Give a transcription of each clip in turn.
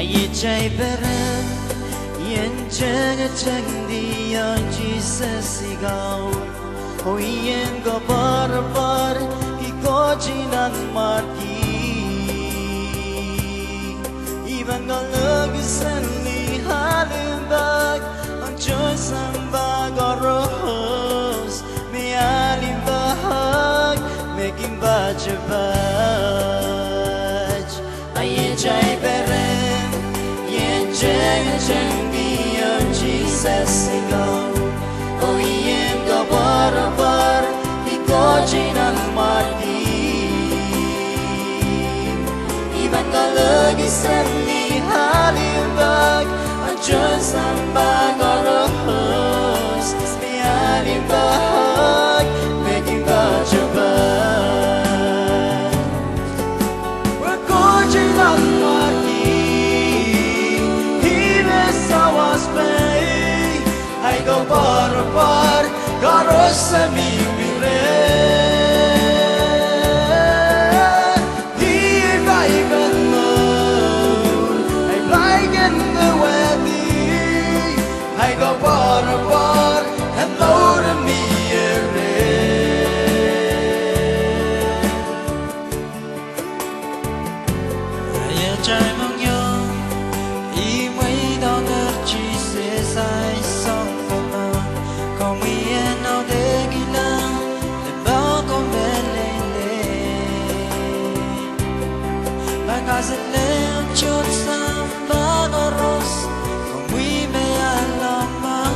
ye chai beren yen chang chang di yon Jesus sigaw o yen go par ki ko chinan mati even go look sen ni halin bag ang joy samba go rose me alim bahag making batch aye chai beren yen chang chang di yon Jesus sigaw o yen go par ki ko chinan mati even go look sen ni halin bag ang joy samba go rose me alim bahag making batch I go par caros a mi mire he vai venno I like in the wedding I go par and load me trai mong yo y mấy đau ngất chỉ sẽ sai xong mà còn mi en nào để ghi lăng để bao con bé lên bạn cả rất lên chốt sam ba goros còn mi me alama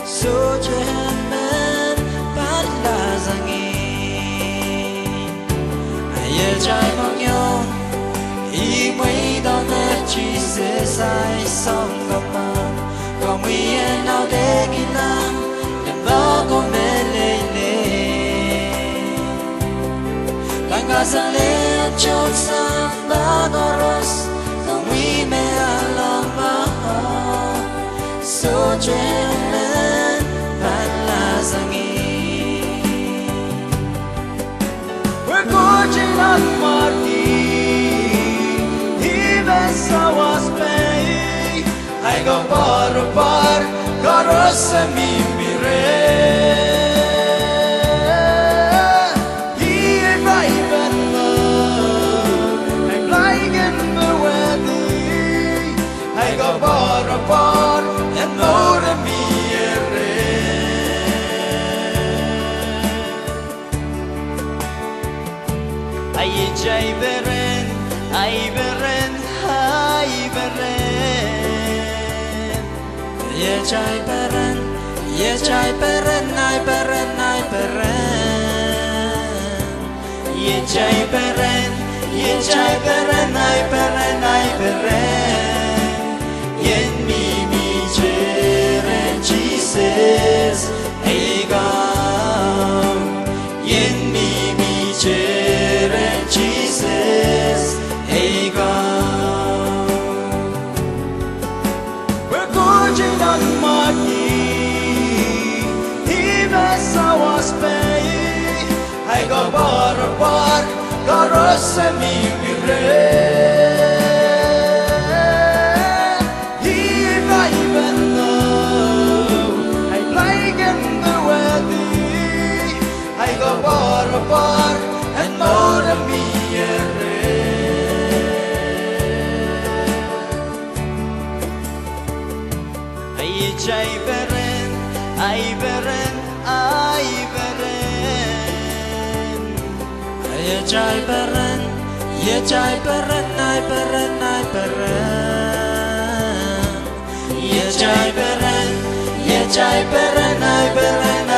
so chemen pat la zangi ay trai mong yo y mấy đau ngất chỉ sẽ sai xong mà còn mi en nào để ghi lăng để bao con bé lên càng cả sang lên chốt sang ba goros còn mi me alama so chemen pat la zangi we're gorging on Marty I was paying I go par caros a mi mire he vai venno I'm lying in the wedding I go par and load me I jai beren I beren ye chai beren I beren ye chai beren I beren yen mi cheren Jesus hey God yen mi cheren Jesus hey God we're gorging on Marty even I was paying I go par caros a mi mire he vai venno I like in the wedding I go par and more of me I chai beren I beren ye chai beren I beren ye chai beren I beren